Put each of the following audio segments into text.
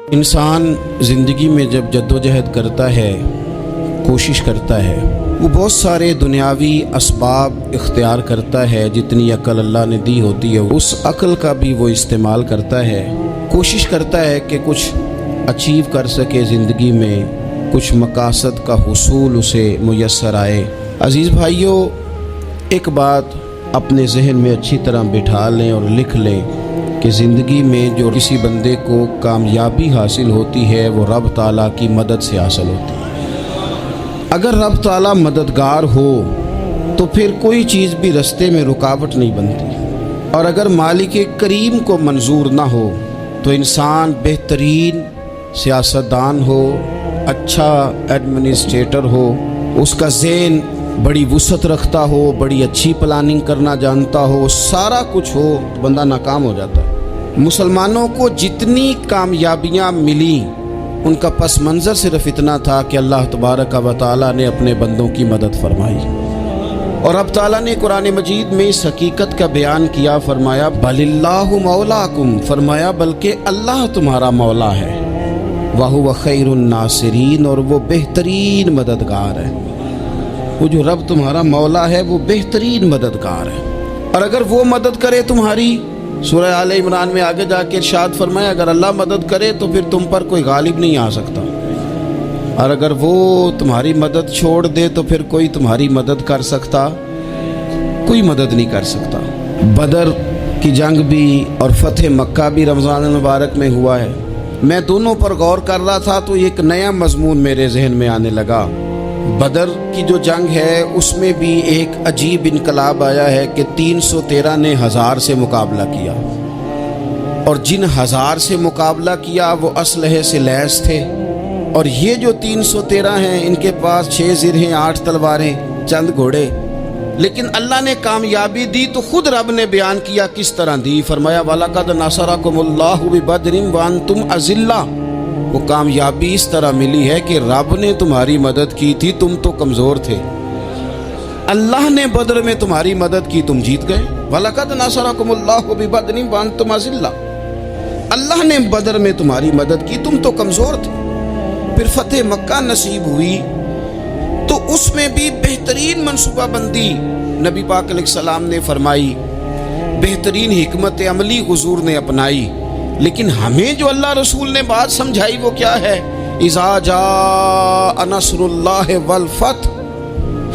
انسان زندگی میں جب جدوجہد کرتا ہے، کوشش کرتا ہے، وہ بہت سارے دنیاوی اسباب اختیار کرتا ہے۔ جتنی عقل اللہ نے دی ہوتی ہے اس عقل کا بھی وہ استعمال کرتا ہے، کوشش کرتا ہے کہ کچھ اچیو کر سکے زندگی میں، کچھ مقاصد کا حصول اسے میسر آئے۔ عزیز بھائیوں، ایک بات اپنے ذہن میں اچھی طرح بٹھا لیں اور لکھ لیں کہ زندگی میں جو کسی بندے کو کامیابی حاصل ہوتی ہے وہ رب تعالیٰ کی مدد سے حاصل ہوتی ہے۔ اگر رب تعالیٰ مددگار ہو تو پھر کوئی چیز بھی رستے میں رکاوٹ نہیں بنتی، اور اگر مالک کریم کو منظور نہ ہو تو انسان بہترین سیاستدان ہو، اچھا ایڈمنسٹریٹر ہو، اس کا ذہن بڑی وسعت رکھتا ہو، بڑی اچھی پلاننگ کرنا جانتا ہو، سارا کچھ ہو، تو بندہ ناکام ہو جاتا ہے۔ مسلمانوں کو جتنی کامیابیاں ملی ان کا پس منظر صرف اتنا تھا کہ اللہ تبارک و تعالیٰ نے اپنے بندوں کی مدد فرمائی، اور اب تعالیٰ نے قرآن مجید میں اس حقیقت کا بیان کیا، فرمایا بل اللہ مولاکم، فرمایا بلکہ اللہ تمہارا مولا ہے، وَهُوَ خَيْرُ النَّاصِرِينَ، اور وہ بہترین مددگار ہے۔ وہ جو رب تمہارا مولا ہے وہ بہترین مددگار ہے، اور اگر وہ مدد کرے تمہاری، سورہ آل عمران میں آگے جا کے ارشاد فرمایا اگر اللہ مدد کرے تو پھر تم پر کوئی غالب نہیں آ سکتا، اور اگر وہ تمہاری مدد چھوڑ دے تو پھر کوئی تمہاری مدد کر سکتا، کوئی مدد نہیں کر سکتا۔ بدر کی جنگ بھی اور فتح مکہ بھی رمضان المبارک میں ہوا ہے۔ میں دونوں پر غور کر رہا تھا تو ایک نیا مضمون میرے ذہن میں آنے لگا۔ بدر کی جو جنگ ہے اس میں بھی ایک عجیب انقلاب آیا ہے کہ 313 نے 1000 سے مقابلہ کیا، اور جن 1000 سے مقابلہ کیا وہ اسلحے سے لیس تھے، اور یہ جو 313 ہیں ان کے پاس 6 زرہیں، 8 تلواریں، چند گھوڑے، لیکن اللہ نے کامیابی دی تو خود رب نے بیان کیا کس طرح دی، فرمایا وَلَقَدْ نَصَرَكُمُ اللَّهُ بِبَدْرٍ وَأَنْتُمْ أَذِلَّةٌ۔ وہ کامیابی اس طرح ملی ہے کہ رب نے تمہاری مدد کی تھی، تم تو کمزور تھے، اللہ نے بدر میں تمہاری مدد کی، تم جیت گئے۔ وَلَقَدْ نَصَرَكُمُ اللَّهُ بِبَدْرٍ وَأَنْتُمْ أَذِلَّةٌ، اللہ نے بدر میں تمہاری مدد کی، تم تو کمزور تھے۔ پھر فتح مکہ نصیب ہوئی تو اس میں بھی بہترین منصوبہ بندی نبی پاک علیہ السلام نے فرمائی، بہترین حکمت عملی حضور نے اپنائی، لیکن ہمیں جو اللہ رسول نے بات سمجھائی وہ کیا ہے؟ اذا جاء نصر اللہ والفتح،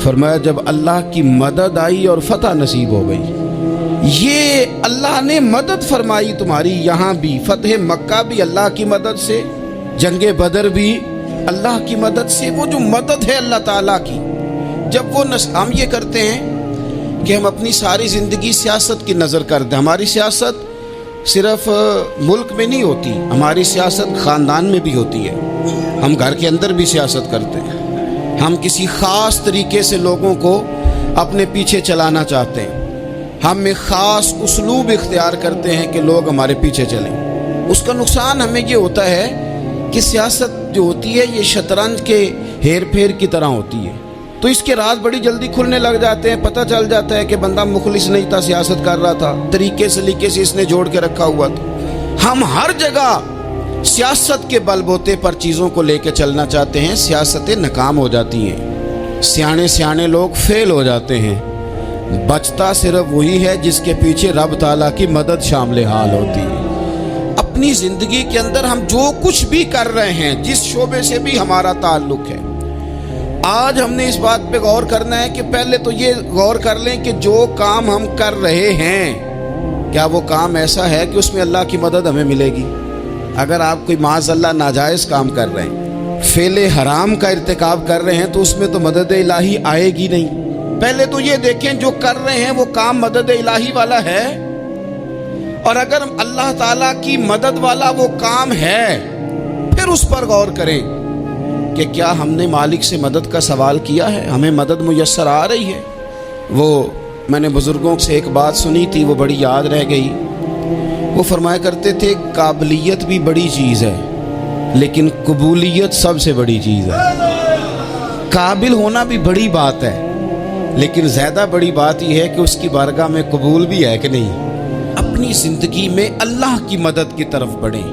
فرمایا جب اللہ کی مدد آئی اور فتح نصیب ہو گئی۔ یہ اللہ نے مدد فرمائی تمہاری، یہاں بھی فتح مکہ بھی اللہ کی مدد سے، جنگ بدر بھی اللہ کی مدد سے۔ وہ جو مدد ہے اللہ تعالیٰ کی، جب وہ ہم یہ کرتے ہیں کہ ہم اپنی ساری زندگی سیاست کی نظر کر دیں، ہماری سیاست صرف ملک میں نہیں ہوتی، ہماری سیاست خاندان میں بھی ہوتی ہے، ہم گھر کے اندر بھی سیاست کرتے ہیں، ہم کسی خاص طریقے سے لوگوں کو اپنے پیچھے چلانا چاہتے ہیں، ہم ایک خاص اسلوب اختیار کرتے ہیں کہ لوگ ہمارے پیچھے چلیں۔ اس کا نقصان ہمیں یہ ہوتا ہے کہ سیاست جو ہوتی ہے یہ شطرنج کے ہیر پھیر کی طرح ہوتی ہے، تو اس کے راز بڑی جلدی کھلنے لگ جاتے ہیں، پتہ چل جاتا ہے کہ بندہ مخلص نہیں تھا، سیاست کر رہا تھا، طریقے سلیقے سے اس نے جوڑ کے رکھا ہوا تھا۔ ہم ہر جگہ سیاست کے بل بوتے پر چیزوں کو لے کے چلنا چاہتے ہیں، سیاستیں ناکام ہو جاتی ہیں، سیانے لوگ فیل ہو جاتے ہیں، بچتا صرف وہی ہے جس کے پیچھے رب تعالیٰ کی مدد شامل حال ہوتی ہے۔ اپنی زندگی کے اندر ہم جو کچھ بھی کر رہے ہیں، جس شعبے سے بھی ہمارا تعلق ہے، آج ہم نے اس بات پہ غور کرنا ہے کہ پہلے تو یہ غور کر لیں کہ جو کام ہم کر رہے ہیں کیا وہ کام ایسا ہے کہ اس میں اللہ کی مدد ہمیں ملے گی؟ اگر آپ کوئی معاذ اللہ ناجائز کام کر رہے ہیں، فعل حرام کا ارتکاب کر رہے ہیں، تو اس میں تو مدد الہی آئے گی نہیں۔ پہلے تو یہ دیکھیں جو کر رہے ہیں وہ کام مدد الہی والا ہے، اور اگر اللہ تعالیٰ کی مدد والا وہ کام ہے پھر اس پر غور کریں کہ کیا ہم نے مالک سے مدد کا سوال کیا ہے، ہمیں مدد میسر آ رہی ہے۔ وہ میں نے بزرگوں سے ایک بات سنی تھی، وہ بڑی یاد رہ گئی۔ وہ فرمایا کرتے تھے قابلیت بھی بڑی چیز ہے لیکن قبولیت سب سے بڑی چیز ہے۔ قابل ہونا بھی بڑی بات ہے لیکن زیادہ بڑی بات یہ ہے کہ اس کی بارگاہ میں قبول بھی ہے کہ نہیں۔ اپنی زندگی میں اللہ کی مدد کی طرف بڑھیں،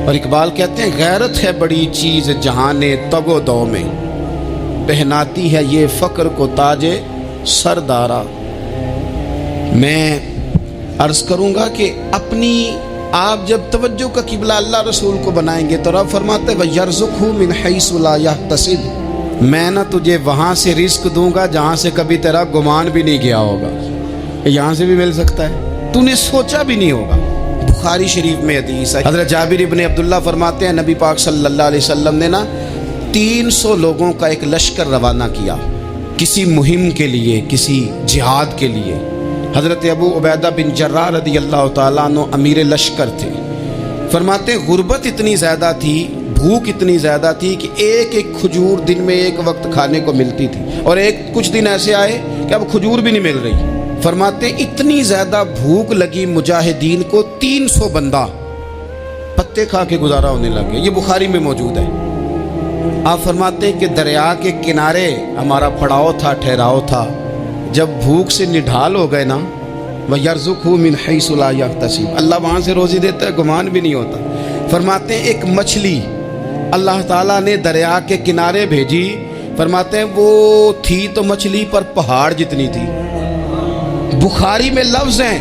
اور اقبال کہتے ہیں غیرت ہے بڑی چیز جہان تگ و دو میں، پہناتی ہے یہ فقر کو تاج سردارا۔ میں عرض کروں گا کہ اپنی آپ جب توجہ کا قبلہ اللہ رسول کو بنائیں گے تو رب فرماتے وَيَرْزُقْهُ مِنْ حَيْثُ لَا يَحْتَسِبُ، میں نہ تجھے وہاں سے رزق دوں گا جہاں سے کبھی تیرا گمان بھی نہیں گیا ہوگا۔ یہاں سے بھی مل سکتا ہے، تو نے سوچا بھی نہیں ہوگا۔ بخاری شریف میں حدیث ہے، حضرت جابر ابن عبداللہ فرماتے ہیں نبی پاک صلی اللہ علیہ وسلم نے نا 300 لوگوں کا ایک لشکر روانہ کیا کسی مہم کے لیے، کسی جہاد کے لیے۔ حضرت ابو عبیدہ بن جراح رضی اللہ تعالیٰ عنہ امیر لشکر تھے۔ فرماتے غربت اتنی زیادہ تھی، بھوک اتنی زیادہ تھی کہ ایک ایک کھجور دن میں ایک وقت کھانے کو ملتی تھی، اور کچھ دن ایسے آئے کہ اب کھجور بھی نہیں مل رہی۔ فرماتے اتنی زیادہ بھوک لگی مجاہدین کو 300 بندہ پتے کھا کے گزارا ہونے لگے۔ یہ بخاری میں موجود ہے۔ آپ فرماتے ہیں کہ دریا کے کنارے ہمارا پڑاؤ تھا، ٹھہراؤ تھا۔ جب بھوک سے نڈھال ہو گئے نا وَيَرْزُقْهُ مِنْ حَيْثُ لَا يَحْتَسِبُ، اللہ وہاں سے روزی دیتا ہے، گمان بھی نہیں ہوتا۔ فرماتے ہیں ایک مچھلی اللہ تعالیٰ نے دریا کے کنارے بھیجی، فرماتے ہیں وہ تھی تو مچھلی پر پہاڑ جتنی تھی۔ بخاری میں لفظ ہیں،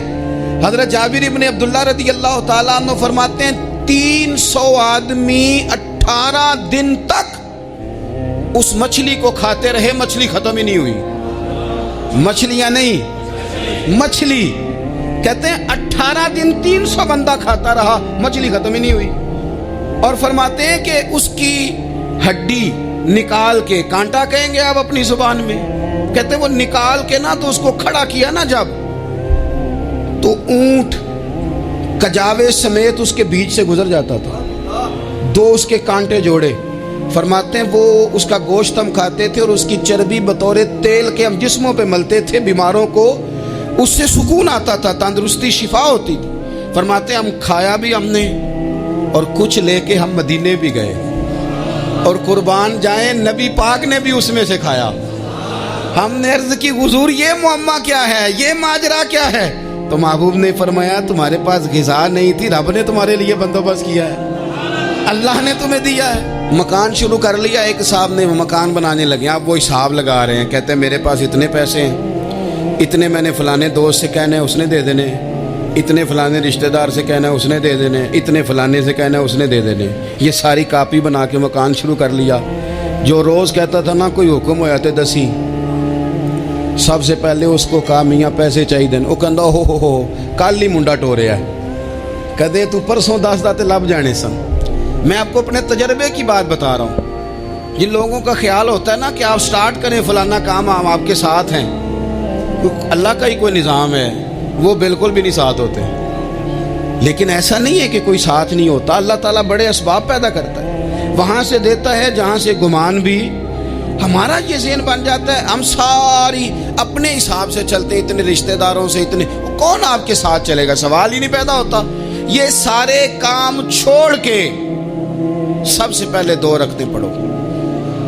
حضرت جابر ابن عبداللہ رضی اللہ تعالیٰ عنہ فرماتے ہیں 300 آدمی 18 دن تک اس مچھلی کو کھاتے رہے، مچھلی ختم ہی نہیں ہوئی۔ مچھلیاں نہیں، مچھلی کہتے ہیں 18 دن 300 بندہ کھاتا رہا، مچھلی ختم ہی نہیں ہوئی۔ اور فرماتے ہیں کہ اس کی ہڈی نکال کے، کانٹا کہیں گے آپ اپنی زبان میں، کہتے ہیں وہ نکال کے نا تو اس کو کھڑا کیا نا جب، تو اونٹ کجاوے سمیت اس کے بیچ سے گزر جاتا تھا، 2 اس کے کانٹے جوڑے۔ فرماتے ہیں وہ اس کا گوشت ہم کھاتے تھے اور اس کی چربی بطور تیل کے ہم جسموں پہ ملتے تھے، بیماروں کو اس سے سکون آتا تھا، تندرستی شفا ہوتی تھی۔ فرماتے ہیں ہم کھایا بھی ہم نے، اور کچھ لے کے ہم مدینے بھی گئے، اور قربان جائیں نبی پاک نے بھی اس میں سے کھایا۔ ہم نے عرض کی حضور یہ معمہ کیا ہے، یہ ماجرا کیا ہے؟ تو محبوب نے فرمایا تمہارے پاس غذا نہیں تھی، رب نے تمہارے لیے بندوبست کیا ہے، اللہ نے تمہیں دیا ہے۔ مکان شروع کر لیا، ایک صاحب نے مکان بنانے لگے، آپ وہ حساب لگا رہے ہیں، کہتے ہیں میرے پاس اتنے پیسے ہیں، اتنے میں نے فلانے دوست سے کہنا ہے اس نے دے دینے، اتنے فلانے رشتہ دار سے کہنا ہے اس نے دے دینے، اتنے فلانے سے کہنا ہے اس نے دے دینے۔ یہ ساری کاپی بنا کے مکان شروع کر لیا۔ جو روز کہتا تھا نا کوئی حکم ہو جاتے دسی، سب سے پہلے اس کو کہا میاں پیسے چاہیے دین، وہ کہندا ہو کل ہی منڈا ٹوریا ہے، کدے تو پرسوں 10 داتے لب جانے سن۔ میں آپ کو اپنے تجربے کی بات بتا رہا ہوں۔ جن لوگوں کا خیال ہوتا ہے نا کہ آپ سٹارٹ کریں فلانا کام، ہم آپ کے ساتھ ہیں، اللہ کا ہی کوئی نظام ہے، وہ بالکل بھی نہیں ساتھ ہوتے۔ لیکن ایسا نہیں ہے کہ کوئی ساتھ نہیں ہوتا، اللہ تعالیٰ بڑے اسباب پیدا کرتا ہے، وہاں سے دیتا ہے جہاں سے گمان بھی۔ ہمارا یہ ذہن بن جاتا ہے ہم ساری اپنے حساب سے چلتے ہیں، اتنے رشتہ داروں سے، اتنے کون آپ کے ساتھ چلے گا، سوال ہی نہیں پیدا ہوتا۔ یہ سارے کام چھوڑ کے سب سے پہلے 2 رکعتیں پڑھو،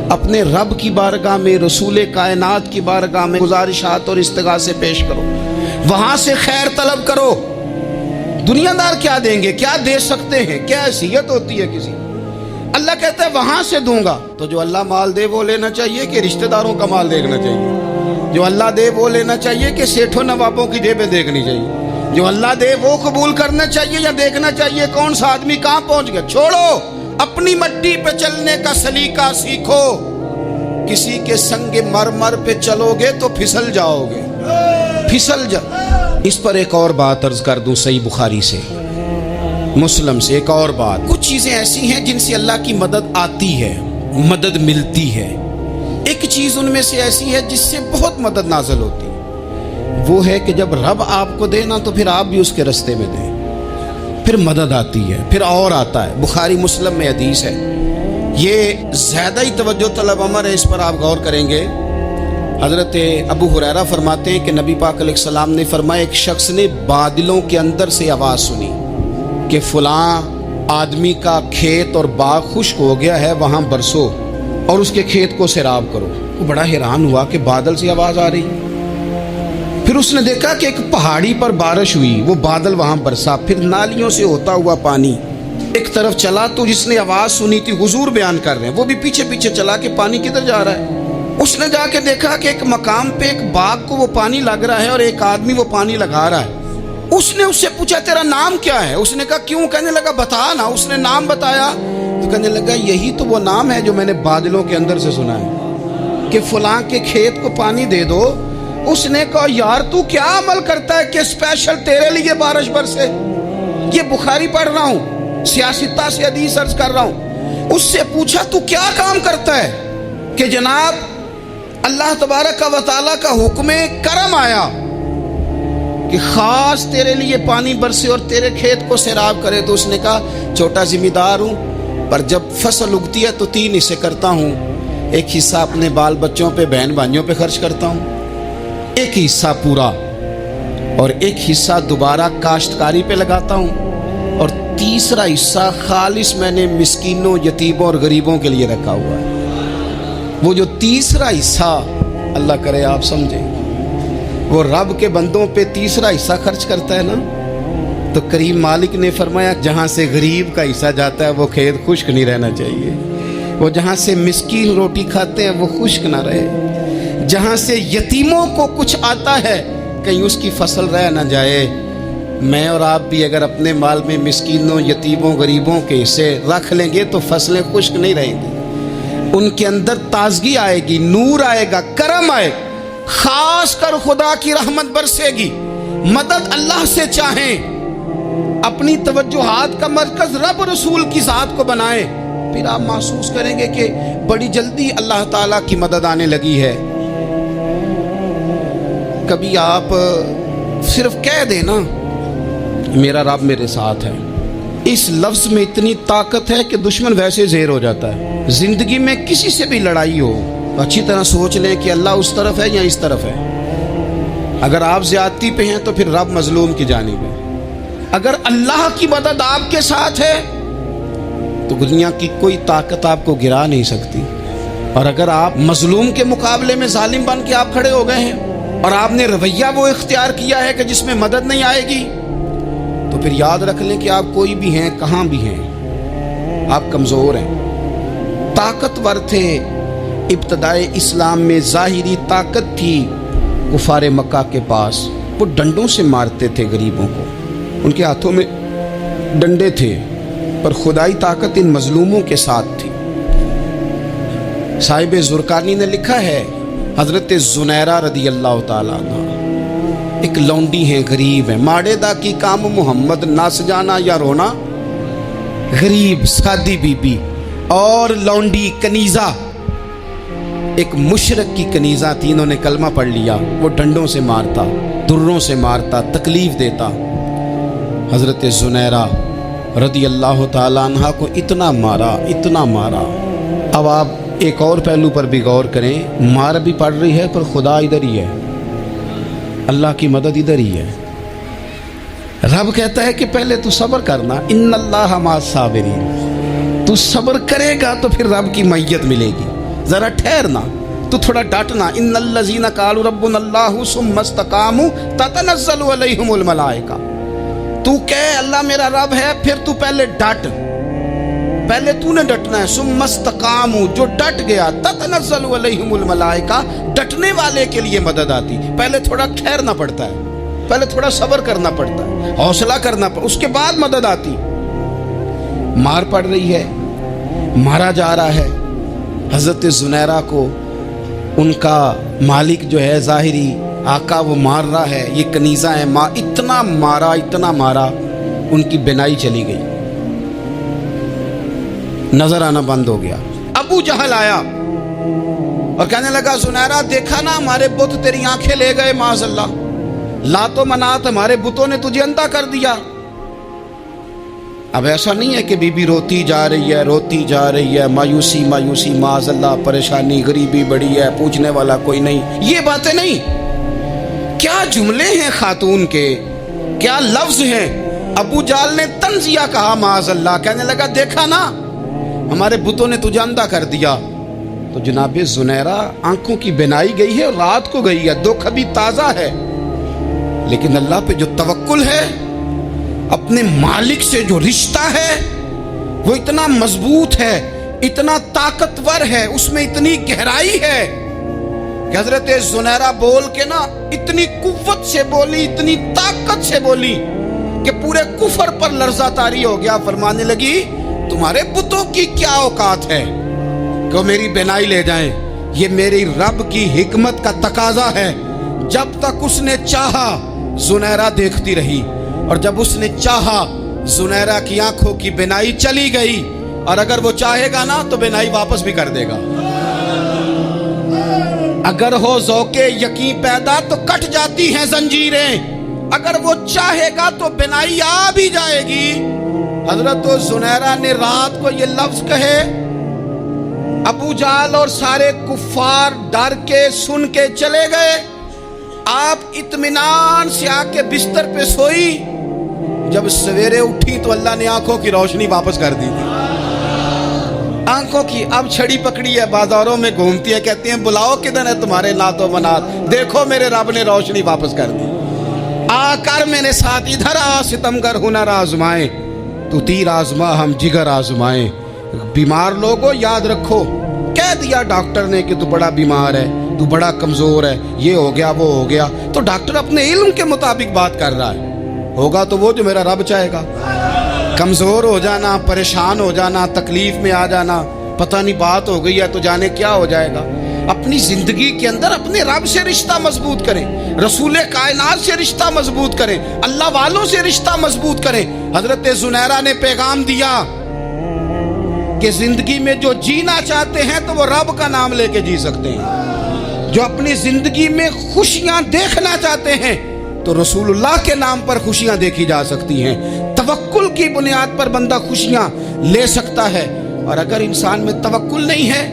اپنے رب کی بارگاہ میں، رسول کائنات کی بارگاہ میں گزارشات اور استغاثے پیش کرو، وہاں سے خیر طلب کرو۔ دنیا دار کیا دیں گے، کیا دے سکتے ہیں، کیا حیثیت ہوتی ہے کسی، اللہ کہتا ہے وہاں سے دوں گا۔ تو جو اللہ مال دے وہ لینا چاہیے کہ رشتہ داروں کا مال دیکھنا چاہیے؟ جو اللہ دے وہ لینا چاہیے کہ سیٹھوں نوابوں کی جیبیں دیکھنی چاہیے؟ جو اللہ دے وہ قبول کرنا چاہیے یا دیکھنا چاہیے کون سا آدمی کہاں پہنچ گیا؟ چھوڑو، اپنی مٹی پہ چلنے کا سلیقہ سیکھو۔ کسی کے سنگ مرمر پہ چلو گے تو پھسل جاؤ گے، پھسل جاؤ۔ اس پر ایک اور بات عرض کر دوں، صحیح بخاری سے، مسلم سے ایک اور بات۔ کچھ چیزیں ایسی ہیں جن سے اللہ کی مدد آتی ہے، مدد ملتی ہے۔ ایک چیز ان میں سے ایسی ہے جس سے بہت مدد نازل ہوتی ہے، وہ ہے کہ جب رب آپ کو دے نا تو پھر آپ بھی اس کے رستے میں دیں، پھر مدد آتی ہے، پھر اور آتا ہے۔ بخاری مسلم میں حدیث ہے، یہ زیادہ ہی توجہ طلب امر ہے، اس پر آپ غور کریں گے۔ حضرت ابو ہریرہ فرماتے ہیں کہ نبی پاک علیہ السلام نے فرمایا ایک شخص نے بادلوں کے اندر سے آواز سنی کہ فلاں آدمی کا کھیت اور باغ خشک ہو گیا ہے، وہاں برسو اور اس کے کھیت کو سیراب کرو۔ وہ بڑا حیران ہوا کہ بادل سے آواز آ رہی۔ پھر اس نے دیکھا کہ ایک پہاڑی پر بارش ہوئی، وہ بادل وہاں برسا، پھر نالیوں سے ہوتا ہوا پانی ایک طرف چلا تو جس نے آواز سنی تھی حضور بیان کر رہے ہیں، وہ بھی پیچھے پیچھے چلا کہ پانی کدھر جا رہا ہے۔ اس نے جا کے دیکھا کہ ایک مقام پہ ایک باغ کو وہ پانی لگ رہا ہے اور ایک آدمی وہ پانی لگا رہا ہے۔ اس نے اس سے پوچھا تیرا نام کیا ہے؟ اس نے کہا کیوں؟ کہنے لگا بتا نا۔ اس نے نام بتایا تو کہنے لگا یہی تو وہ نام ہے جو میں نے بادلوں کے اندر سے سنا ہے کہ فلاں کے کھیت کو پانی دے دو۔ اس نے کہا یار تو کیا عمل کرتا ہے کہ اسپیشل تیرے لیے بارش برسے؟ یہ بخاری پڑھ رہا ہوں، سیاستہ سے حدیث عرض کر رہا ہوں۔ اس سے پوچھا تو کیا کام کرتا ہے کہ جناب اللہ تبارک و تعالیٰ کا حکم کرم آیا کہ خاص تیرے لیے پانی برسے اور تیرے کھیت کو سیراب کرے؟ تو اس نے کہا چھوٹا ذمہ دار ہوں، پر جب فصل اگتی ہے تو 3 حصے کرتا ہوں۔ ایک حصہ اپنے بال بچوں پہ، بہن بھائیوں پہ خرچ کرتا ہوں، ایک حصہ پورا، اور ایک حصہ دوبارہ کاشتکاری پہ لگاتا ہوں، اور تیسرا حصہ خالص میں نے مسکینوں، یتیموں اور غریبوں کے لیے رکھا ہوا ہے۔ وہ جو تیسرا حصہ اللہ کرے آپ سمجھیں، وہ رب کے بندوں پہ تیسرا حصہ خرچ کرتا ہے نا، تو کریم مالک نے فرمایا جہاں سے غریب کا حصہ جاتا ہے وہ کھیت خشک نہیں رہنا چاہیے، وہ جہاں سے مسکین روٹی کھاتے ہیں وہ خشک نہ رہے، جہاں سے یتیموں کو کچھ آتا ہے کہیں اس کی فصل رہ نہ جائے۔ میں اور آپ بھی اگر اپنے مال میں مسکینوں، یتیموں، غریبوں کے حصے رکھ لیں گے تو فصلیں خشک نہیں رہیں گی، ان کے اندر تازگی آئے گی، نور آئے گا، کرم آئے گا، خاص کر خدا کی رحمت برسے گی۔ مدد اللہ سے چاہیں، اپنی توجہات کا مرکز رب رسول کی ذات کو بنائیں، پھر آپ محسوس کریں گے کہ بڑی جلدی اللہ تعالیٰ کی مدد آنے لگی ہے۔ کبھی آپ صرف کہہ دیں نا میرا رب میرے ساتھ ہے، اس لفظ میں اتنی طاقت ہے کہ دشمن ویسے زیر ہو جاتا ہے۔ زندگی میں کسی سے بھی لڑائی ہو، اچھی طرح سوچ لیں کہ اللہ اس طرف ہے یا اس طرف ہے۔ اگر آپ زیادتی پہ ہیں تو پھر رب مظلوم کی جانب ہے۔ اگر اللہ کی مدد آپ کے ساتھ ہے تو دنیا کی کوئی طاقت آپ کو گرا نہیں سکتی، اور اگر آپ مظلوم کے مقابلے میں ظالم بن کے آپ کھڑے ہو گئے ہیں اور آپ نے رویہ وہ اختیار کیا ہے کہ جس میں مدد نہیں آئے گی، تو پھر یاد رکھ لیں کہ آپ کوئی بھی ہیں، کہاں بھی ہیں، آپ کمزور ہیں۔ طاقتور تھے ابتدائے اسلام میں، ظاہری طاقت تھی کفار مکہ کے پاس، وہ ڈنڈوں سے مارتے تھے غریبوں کو، ان کے ہاتھوں میں ڈنڈے تھے، پر خدائی طاقت ان مظلوموں کے ساتھ تھی۔ صاحب زرقانی نے لکھا ہے حضرت زنیرہ رضی اللہ تعالیٰ عنہ ایک لونڈی ہیں، غریب ہیں، ماڑے دا کی کام محمد ناس جانا یا رونا، غریب سادی بی بی اور لونڈی کنیزہ، ایک مشرک کی کنیزہ تھی، انہوں نے کلمہ پڑھ لیا، وہ ڈنڈوں سے مارتا، دروں سے مارتا، تکلیف دیتا۔ حضرت زنیرہ رضی اللہ تعالیٰ عنہ کو اتنا مارا، اتنا مارا۔ اب آپ ایک اور پہلو پر بھی غور کریں، مار بھی پڑ رہی ہے پر خدا ادھر ہی ہے، اللہ کی مدد ادھر ہی ہے۔ رب کہتا ہے کہ پہلے تو صبر کرنا، ان اللہ مع الصابرین، تو صبر کرے گا تو پھر رب کی معیت ملے گی، ذرا ٹھہرنا، تو تھوڑا ڈٹنا۔ ان الذین قالوا ربنا اللہ ثم استقاموا تتنزل علیہم الملائکہ، تو کہے اللہ میرا رب ہے، پھر تو پہلے ڈٹ، پہلے تو نے ڈٹنا ہے۔ ثم استقاموا، جو ڈٹ گیا، تتنزل علیہم الملائکہ، ڈٹنے والے کے لیے مدد آتی، پہلے تھوڑا ٹھہرنا پڑتا ہے، پہلے تھوڑا صبر کرنا پڑتا ہے، حوصلہ کرنا پڑتا، اس کے بعد مدد آتی۔ مار پڑ رہی ہے، مارا جا رہا ہے حضرت زنیرہ کو، ان کا مالک جو ہے ظاہری آقا وہ مار رہا ہے، یہ کنیزہ ہے، اتنا مارا، اتنا مارا، ان کی بینائی چلی گئی، نظر آنا بند ہو گیا۔ ابو جہل آیا اور کہنے لگا زنیرہ دیکھا نا ہمارے بت تیری آنکھیں لے گئے، معاذ اللہ، لات و منات ہمارے بتوں نے تجھے اندھا کر دیا۔ اب ایسا نہیں ہے کہ بی بی روتی جا رہی ہے، روتی جا رہی ہے، مایوسی مایوسی، معاذ اللہ، پریشانی، غریبی بڑی ہے، پوچھنے والا کوئی نہیں، یہ باتیں نہیں۔ کیا جملے ہیں خاتون کے، کیا لفظ ہیں۔ ابو جہل نے تنزیہ کہا، معاذ اللہ، کہنے لگا دیکھا نا ہمارے بتوں نے تجھے اندھا کر دیا۔ تو جناب زنیرہ آنکھوں کی بینائی گئی ہے اور رات کو گئی ہے، دکھ ابھی تازہ ہے، لیکن اللہ پہ جو توکل ہے، اپنے مالک سے جو رشتہ ہے، وہ اتنا مضبوط ہے، اتنا طاقتور ہے، اس میں اتنی گہرائی ہے کہ حضرت زنیرہ بول کے نا اتنی قوت سے بولی، اتنی طاقت سے بولی کہ پورے کفر پر لرزہ طاری ہو گیا۔ فرمانے لگی تمہارے بتوں کی کیا اوقات ہے کہ وہ میری بینائی لے جائیں؟ یہ میری رب کی حکمت کا تقاضا ہے۔ جب تک اس نے چاہا زنیرہ دیکھتی رہی، اور جب اس نے چاہا زنیرہ کی آنکھوں کی بینائی چلی گئی، اور اگر وہ چاہے گا نا تو بینائی واپس بھی کر دے گا۔ اگر ہو ذوق یقین پیدا تو کٹ جاتی ہیں زنجیریں، اگر وہ چاہے گا تو بینائی آ بھی جائے گی۔ حضرت زنیرہ نے رات کو یہ لفظ کہے، ابو جہل اور سارے کفار ڈر کے سن کے چلے گئے۔ آپ اطمینان سے آ کے بستر پہ سوئی، جب سویرے اٹھی تو اللہ نے آنکھوں کی روشنی واپس کر دی تھی۔ آنکھوں کی اب چھڑی پکڑی ہے، بازاروں میں گھومتی ہے، کہتی ہیں بلاؤ کدھر ہے تمہارے نعت و منات، دیکھو میرے رب نے روشنی واپس کر دی۔ آ کر میرے ساتھ ادھر آ، ستمگر ہنر آزمائیں، تو تیر آزما ہم جگر آزمائیں۔ بیمار لوگوں یاد رکھو، کہہ دیا ڈاکٹر نے کہ تو بڑا بیمار ہے، تو بڑا کمزور ہے، یہ ہو گیا وہ ہو گیا، تو ڈاکٹر اپنے علم کے مطابق بات کر رہا ہے، ہوگا تو وہ جو میرا رب چاہے گا۔ کمزور ہو جانا، پریشان ہو جانا، تکلیف میں آ جانا، پتہ نہیں بات ہو گئی ہے تو جانے کیا ہو جائے گا۔ اپنی زندگی کے اندر اپنے رب سے رشتہ مضبوط کریں، رسول کائنات سے رشتہ مضبوط کریں، اللہ والوں سے رشتہ مضبوط کریں۔ حضرت زنیرہ نے پیغام دیا کہ زندگی میں جو جینا چاہتے ہیں تو وہ رب کا نام لے کے جی سکتے ہیں، جو اپنی زندگی میں خوشیاں دیکھنا چاہتے ہیں تو رسول اللہ کے نام پر خوشیاں دیکھی جا سکتی ہیں۔ توکل کی بنیاد پر بندہ خوشیاں لے سکتا ہے، اور اگر انسان میں توکل نہیں ہے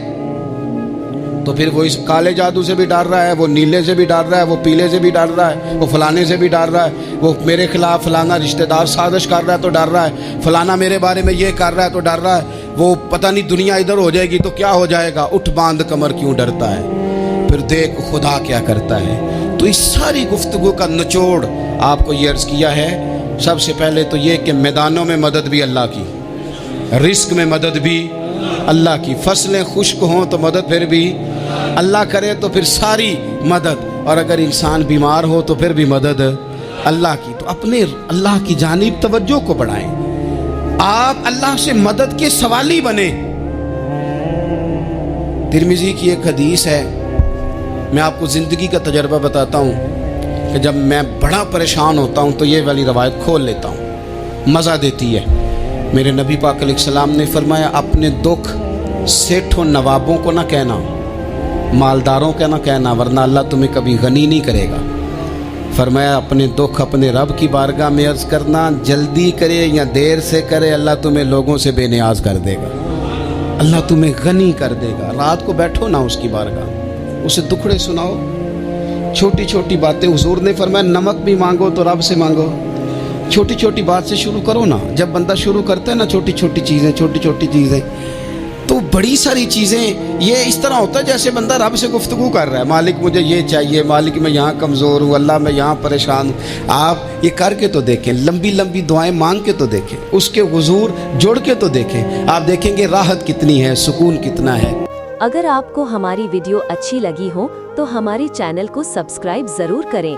تو پھر وہ اس کالے جادو سے بھی ڈر رہا ہے، وہ نیلے سے بھی ڈر رہا ہے، وہ پیلے سے بھی ڈر رہا ہے، وہ فلانے سے بھی ڈر رہا ہے، وہ میرے خلاف فلانا رشتہ دار سازش کر رہا ہے تو ڈر رہا ہے، فلانا میرے بارے میں یہ کر رہا ہے تو ڈر رہا ہے، وہ پتہ نہیں دنیا ادھر ہو جائے گی تو کیا ہو جائے گا، اٹھ باندھ کمر کیوں ڈرتا ہے، پھر دیکھ خدا کیا کرتا ہے۔ تو اس ساری گفتگو کا نچوڑ آپ کو یہ عرض کیا ہے، سب سے پہلے تو یہ کہ میدانوں میں مدد بھی اللہ کی، رزق میں مدد بھی اللہ کی، فصلیں خشک ہوں تو مدد پھر بھی اللہ کرے، تو پھر ساری مدد، اور اگر انسان بیمار ہو تو پھر بھی مدد اللہ کی۔ تو اپنے اللہ کی جانب توجہ کو بڑھائیں، آپ اللہ سے مدد کے سوالی بنیں۔ ترمذی کی ایک حدیث ہے، میں آپ کو زندگی کا تجربہ بتاتا ہوں کہ جب میں بڑا پریشان ہوتا ہوں تو یہ والی روایت کھول لیتا ہوں، مزہ دیتی ہے۔ میرے نبی پاک علیہ السلام نے فرمایا اپنے دکھ سیٹھوں نوابوں کو نہ کہنا، مالداروں کا نہ کہنا، ورنہ اللہ تمہیں کبھی غنی نہیں کرے گا۔ فرمایا اپنے دکھ اپنے رب کی بارگاہ میں عرض کرنا، جلدی کرے یا دیر سے کرے اللہ تمہیں لوگوں سے بے نیاز کر دے گا، اللہ تمہیں غنی کر دے گا۔ رات کو بیٹھو نا اس کی بارگاہ، اسے دکھڑے سناؤ، چھوٹی چھوٹی باتیں۔ حضور نے فرمایا نمک بھی مانگو تو رب سے مانگو، چھوٹی چھوٹی بات سے شروع کرو نا۔ جب بندہ شروع کرتا ہے نا چھوٹی چھوٹی چیزیں تو بڑی ساری چیزیں یہ اس طرح ہوتا ہے جیسے بندہ رب سے گفتگو کر رہا ہے، مالک مجھے یہ چاہیے، مالک میں یہاں کمزور ہوں، اللہ میں یہاں پریشان ہوں۔ آپ یہ کر کے تو دیکھیں، لمبی لمبی دعائیں مانگ کے تو دیکھیں، اس کے حضور جڑ کے تو دیکھیں، آپ دیکھیں گے راحت کتنی ہے، سکون کتنا ہے۔ اگر آپ کو ہماری ویڈیو اچھی لگی ہو تو ہمارے چینل کو سبسکرائب ضرور کریں۔